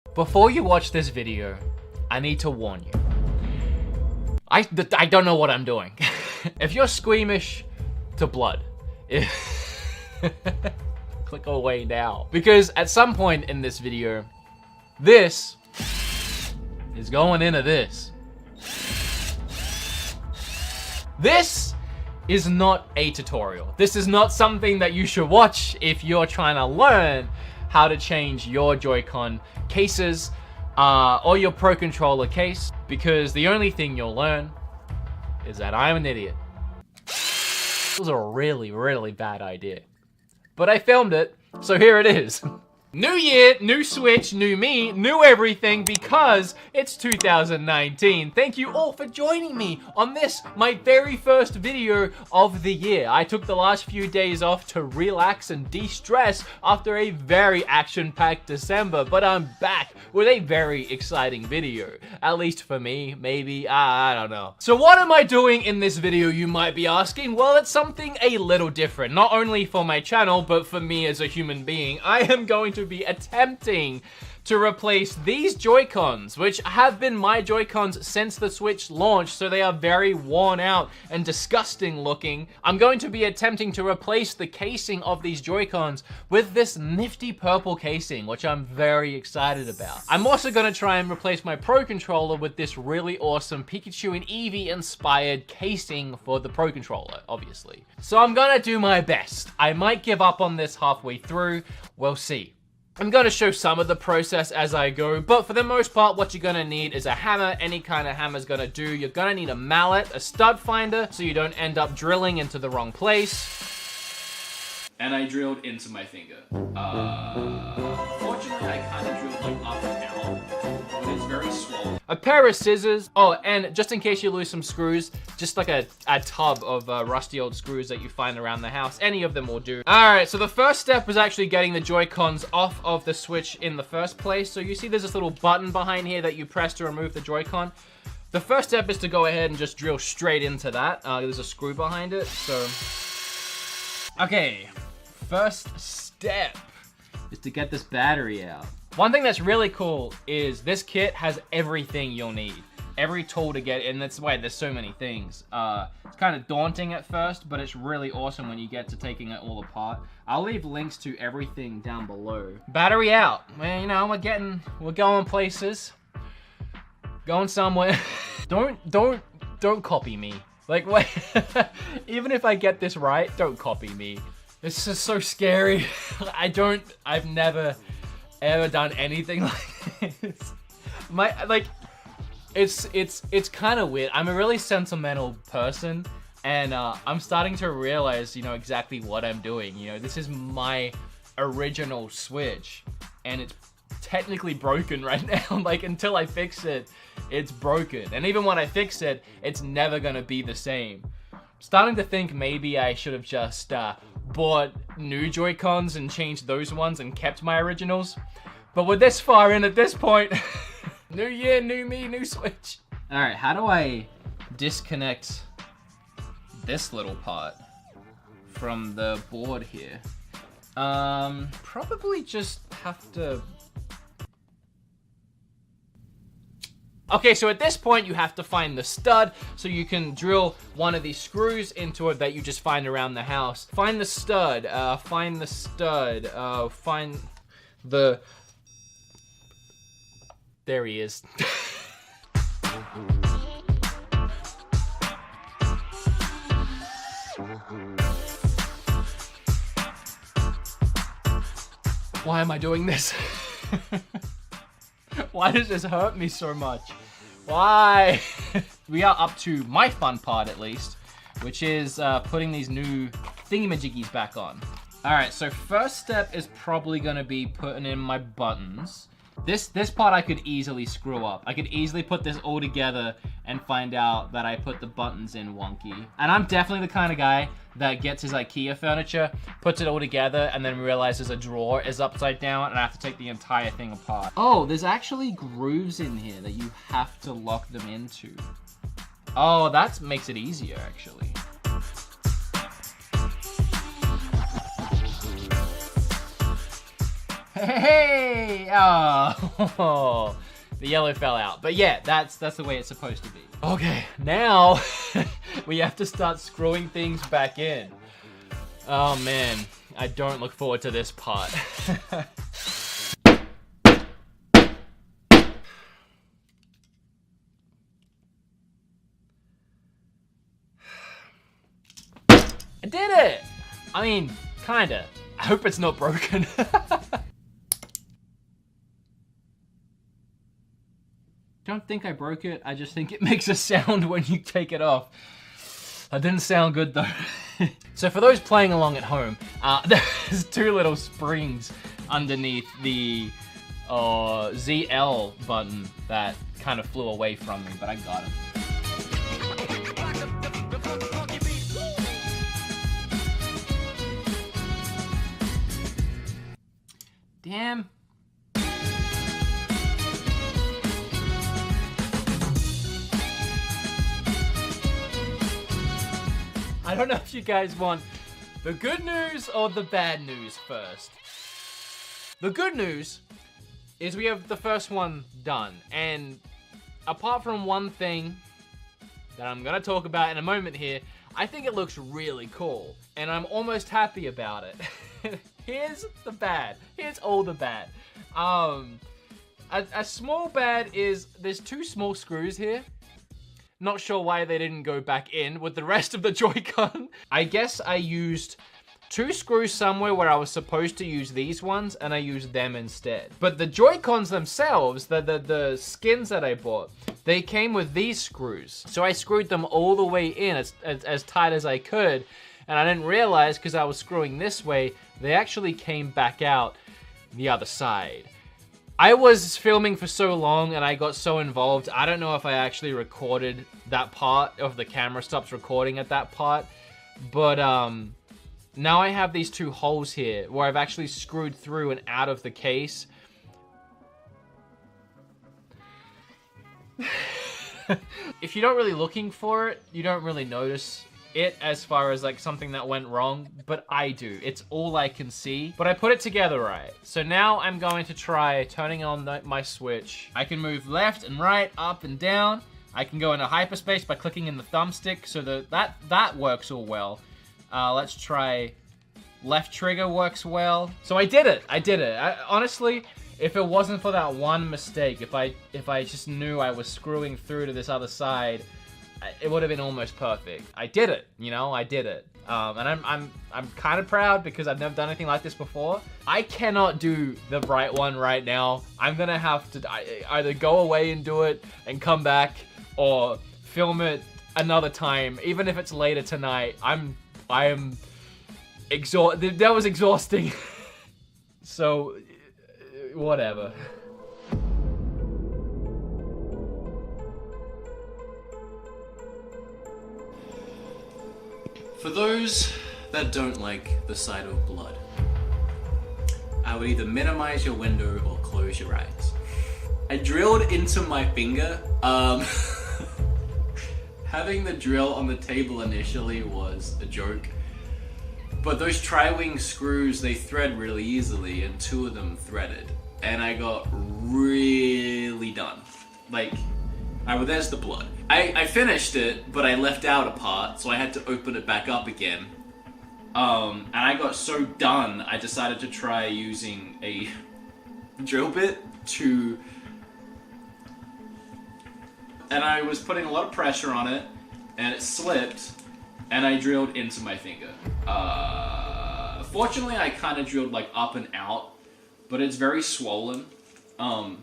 Before you watch this video, I need to warn you. I don't know what I'm doing. If you're squeamish to blood, click away now. Because at some point in this video, this is going into this. This is not a tutorial. This is not something that you should watch if you're trying to learn how to change your Joy-Con cases or your Pro Controller case, because the only thing you'll learn is that I'm an idiot. It was a really, really bad idea. But I filmed it, so here it is. New year, new Switch, new me, new everything, because it's 2019. Thank you all for joining me on this, my very first video of the year. I took the last few days off to relax and de-stress after a very action-packed December, but I'm back with a very exciting video. At least for me, maybe, I don't know. So what am I doing in this video, you might be asking? Well, it's something a little different, not only for my channel, but for me as a human being. I am going to be attempting to replace these Joy-Cons, which have been my Joy-Cons since the Switch launched, so they are very worn out and disgusting looking. I'm going to be attempting to replace the casing of these Joy-Cons with this nifty purple casing, which I'm very excited about. I'm also going to try and replace my Pro Controller with this really awesome Pikachu and Eevee inspired casing for the Pro Controller, obviously. So I'm going to do my best. I might give up on this halfway through. We'll see. I'm going to show some of the process as I go, but for the most part, what you're going to need is a hammer. Any kind of hammer is going to do. You're going to need a mallet, a stud finder, so you don't end up drilling into the wrong place. And I drilled into my finger. Fortunately, I kind of drilled like up and down, but it's very swollen. A pair of scissors. Oh, and just in case you lose some screws, just like a tub of rusty old screws that you find around the house. Any of them will do. All right, so the first step was actually getting the Joy-Cons off of the Switch in the first place. So you see there's this little button behind here that you press to remove the Joy-Con. The first step is to go ahead and just drill straight into that. There's a screw behind it, so. Okay, first step is to get this battery out. One thing that's really cool is this kit has everything you'll need. Every tool to get in. That's why there's so many things. It's kind of daunting at first, but it's really awesome when you get to taking it all apart. I'll leave links to everything down below. Battery out. Well, you know, we're going places. Going somewhere. Don't copy me. Like, wait, even if I get this right, don't copy me. This is so scary. I've never ever done anything like this. It's kind of weird. I'm a really sentimental person, and I'm starting to realize, you know, exactly what I'm doing. You know, this is my original Switch, and it's technically broken right now. Like, until I fix it, it's broken. And even when I fix it, it's never gonna be the same. Starting to think maybe I should have just bought new Joy-Cons and changed those ones and kept my originals. But we're this far in at this point. New year, new me, new Switch. All right, how do I disconnect this little part from the board here? Probably just have to. Okay, so at this point, you have to find the stud, so you can drill one of these screws into it that you just find around the house. Find the stud, find the... There he is. Why am I doing this? Why does this hurt me so much? Why? We are up to my fun part, at least, which is putting these new thingamajiggies back on. All right, so first step is probably gonna be putting in my buttons. This part I could easily screw up. I could easily put this all together and find out that I put the buttons in wonky. And I'm definitely the kind of guy that gets his IKEA furniture, puts it all together, and then realizes a drawer is upside down and I have to take the entire thing apart. Oh, there's actually grooves in here that you have to lock them into. Oh, that makes it easier, actually. Hey! Oh, the yellow fell out. But yeah, that's the way it's supposed to be. Okay, now we have to start screwing things back in. Oh man, I don't look forward to this part. I did it! I mean, kinda. I hope it's not broken. Don't think I broke it, I just think it makes a sound when you take it off. That didn't sound good though. So for those playing along at home, there's two little springs underneath the ZL button that kind of flew away from me, but I got them. Damn. I don't know if you guys want the good news or the bad news first. The good news is we have the first one done, and apart from one thing that I'm gonna talk about in a moment here, I think it looks really cool, and I'm almost happy about it. Here's the bad. Here's all the bad. A small bad is there's two small screws here. Not sure why they didn't go back in with the rest of the Joy-Con. I guess I used two screws somewhere where I was supposed to use these ones, and I used them instead. But the Joy-Cons themselves, the skins that I bought, they came with these screws. So I screwed them all the way in as tight as I could, and I didn't realize because I was screwing this way, they actually came back out the other side. I was filming for so long and I got so involved, I don't know if I actually recorded that part, of the camera stops recording at that part, but now I have these two holes here where I've actually screwed through and out of the case. If you're not really looking for it, you don't really notice it as far as like something that went wrong, but I do. It's all I can see, but I put it together right. So now I'm going to try turning on my switch. I can move left and right, up and down. I can go into hyperspace by clicking in the thumbstick, so that works all well. Let's try left trigger works well. So I did it. Honestly, if it wasn't for that one mistake, if I just knew I was screwing through to this other side, it would have been almost perfect. I did it, you know, I did it. And I'm kind of proud because I've never done anything like this before. I cannot do the right one right now. I'm gonna have to either go away and do it and come back, or film it another time, even if it's later tonight. I am exhausted. That was exhausting. So, whatever. For those that don't like the sight of blood, I would either minimize your window or close your eyes. I drilled into my finger. Having the drill on the table initially was a joke, but those tri-wing screws, they thread really easily, and two of them threaded, and I got really done. Like, well, there's the blood. I finished it, but I left out a part, so I had to open it back up again. And I got so done, I decided to try using a drill bit to... And I was putting a lot of pressure on it, and it slipped, and I drilled into my finger. Fortunately, I kind of drilled like up and out, but it's very swollen. My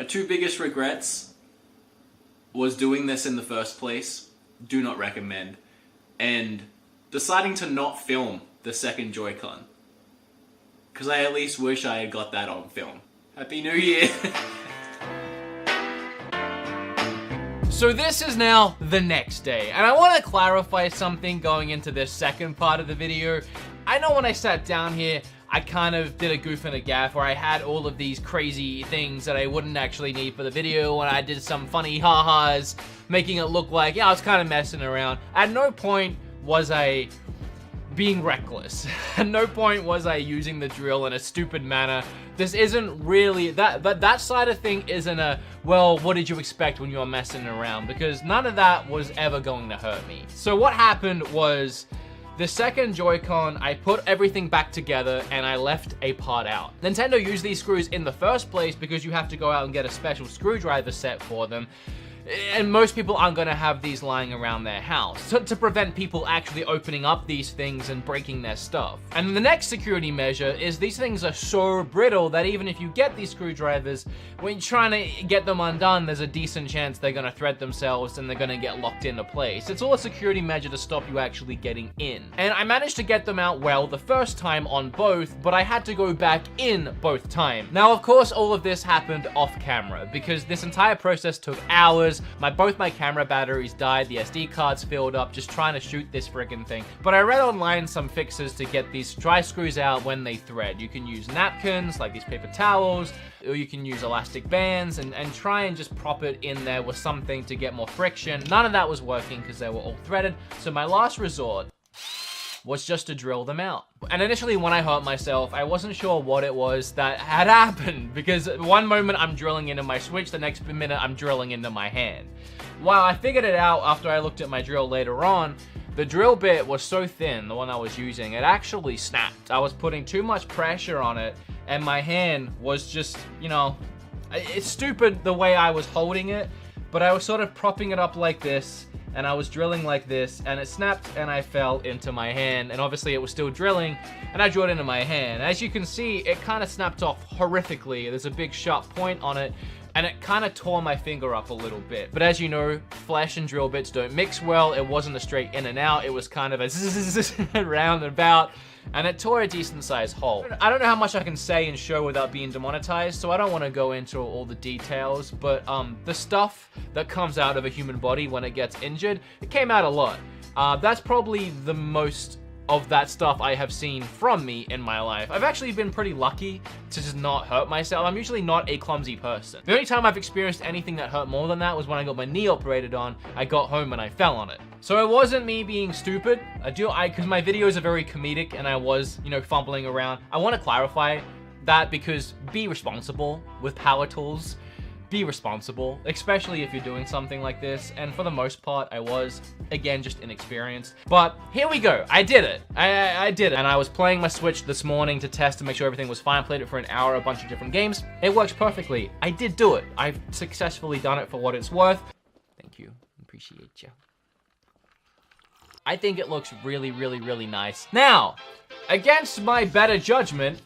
two biggest regrets was doing this in the first place. Do not recommend. And deciding to not film the second Joy-Con, because I at least wish I had got that on film. Happy New Year! So this is now the next day, and I want to clarify something going into this second part of the video. I know when I sat down here, I kind of did a goof and a gaff where I had all of these crazy things that I wouldn't actually need for the video, and I did some funny ha-has, making it look like, yeah, I was kind of messing around. At no point was I being reckless. At no point was I using the drill in a stupid manner. This isn't really, that side of thing isn't a, well, what did you expect when you were messing around? Because none of that was ever going to hurt me. So what happened was, the second Joy-Con, I put everything back together and I left a part out. Nintendo used these screws in the first place because you have to go out and get a special screwdriver set for them. And most people aren't going to have these lying around their house to prevent people actually opening up these things and breaking their stuff. And the next security measure is these things are so brittle that even if you get these screwdrivers, when you're trying to get them undone, there's a decent chance they're going to thread themselves and they're going to get locked into place. It's all a security measure to stop you actually getting in. And I managed to get them out well the first time on both, but I had to go back in both times. Now, of course, all of this happened off camera because this entire process took hours. Both my camera batteries died, the SD cards filled up, just trying to shoot this friggin' thing. But I read online some fixes to get these dry screws out when they thread. You can use napkins, like these paper towels, or you can use elastic bands and try and just prop it in there with something to get more friction. None of that was working because they were all threaded. So my last resort was just to drill them out. And initially when I hurt myself, I wasn't sure what it was that had happened because one moment I'm drilling into my Switch, the next minute I'm drilling into my hand. While I figured it out after I looked at my drill later on, the drill bit was so thin, the one I was using, it actually snapped. I was putting too much pressure on it and my hand was just, you know, it's stupid the way I was holding it, but I was sort of propping it up like this and I was drilling like this, and it snapped and I fell into my hand, and obviously it was still drilling, and I drew it into my hand. As you can see, it kind of snapped off horrifically. There's a big sharp point on it, and it kind of tore my finger up a little bit. But as you know, flesh and drill bits don't mix well. It wasn't a straight in and out. It was kind of a zzz round and about, and it tore a decent sized hole. I don't know how much I can say and show without being demonetized, so I don't want to go into all the details, but the stuff that comes out of a human body when it gets injured, it came out a lot. That's probably the most of that stuff I have seen from me in my life. I've actually been pretty lucky to just not hurt myself. I'm usually not a clumsy person. The only time I've experienced anything that hurt more than that was when I got my knee operated on. I got home and I fell on it. So it wasn't me being stupid. Because my videos are very comedic and I was, you know, fumbling around. I want to clarify that because be responsible with power tools. Be responsible, especially if you're doing something like this. And for the most part, I was, again, just inexperienced. But here we go. I did it. I did it. And I was playing my Switch this morning to test to make sure everything was fine. Played it for an hour, a bunch of different games. It works perfectly. I did do it. I've successfully done it for what it's worth. Thank you. Appreciate you. I think it looks really, really, really nice. Now, against my better judgment,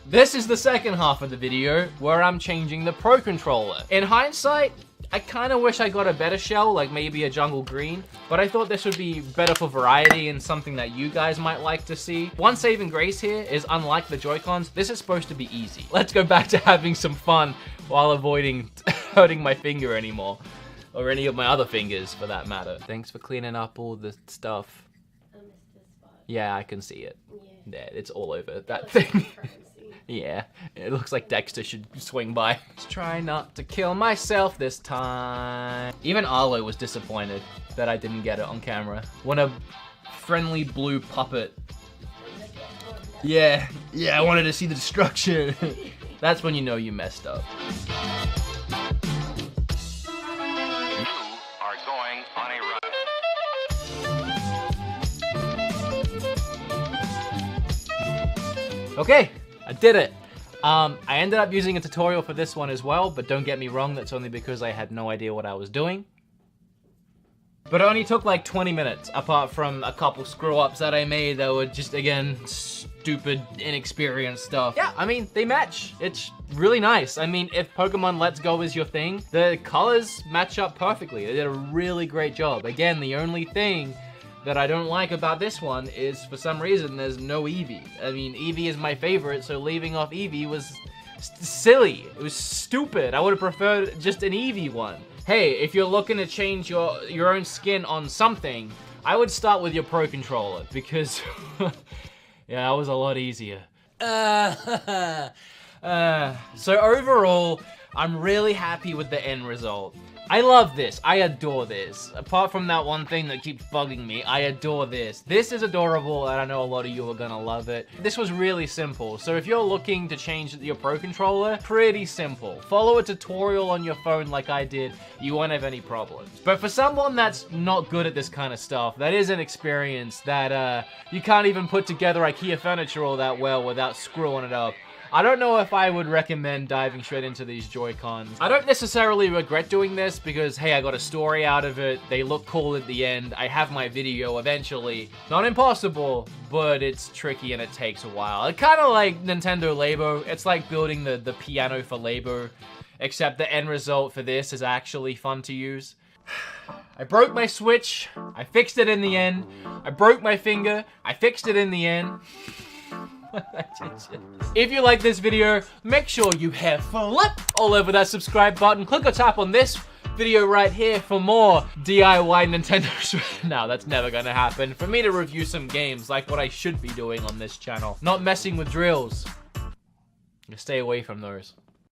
this is the second half of the video where I'm changing the Pro Controller. In hindsight, I kind of wish I got a better shell, like maybe a jungle green, but I thought this would be better for variety and something that you guys might like to see. One saving grace here is, unlike the Joy-Cons, this is supposed to be easy. Let's go back to having some fun while avoiding hurting my finger anymore, or any of my other fingers for that matter. Thanks for cleaning up all the stuff. I missed this spot. Yeah, I can see it. Yeah. Yeah, it's all over that thing. Currency. Yeah, it looks like Dexter should swing by. Let's try not to kill myself this time. Even Arlo was disappointed that I didn't get it on camera. When a friendly blue puppet. Yeah, I wanted to see the destruction. That's when you know you messed up. You are going on a run. Okay, I did it. I ended up using a tutorial for this one as well, but don't get me wrong, that's only because I had no idea what I was doing. But it only took like 20 minutes, apart from a couple screw-ups that I made that were just, again, stupid, inexperienced stuff. Yeah, I mean, they match. It's really nice. I mean, if Pokemon Let's Go is your thing, the colors match up perfectly. They did a really great job. Again, the only thing that I don't like about this one is, for some reason, there's no Eevee. I mean, Eevee is my favorite, so leaving off Eevee was silly. It was stupid. I would have preferred just an Eevee one. Hey, if you're looking to change your own skin on something, I would start with your Pro Controller, because yeah, that was a lot easier. So overall, I'm really happy with the end result. I love this. I adore this. Apart from that one thing that keeps bugging me, I adore this. This is adorable, and I know a lot of you are gonna love it. This was really simple. So if you're looking to change your Pro Controller, pretty simple. Follow a tutorial on your phone like I did. You won't have any problems. But for someone that's not good at this kind of stuff, that is an experience that you can't even put together IKEA furniture all that well without screwing it up, I don't know if I would recommend diving straight into these Joy-Cons. I don't necessarily regret doing this because, hey, I got a story out of it. They look cool at the end. I have my video eventually. Not impossible, but it's tricky and it takes a while. It's kind of like Nintendo Labo. It's like building the piano for Labo, except the end result for this is actually fun to use. I broke my Switch. I fixed it in the end. I broke my finger. I fixed it in the end. If you like this video, make sure you hit flip all over that subscribe button. Click or tap on this video right here for more DIY Nintendo Switch. No, that's never gonna happen. For me to review some games like what I should be doing on this channel. Not messing with drills. Stay away from those.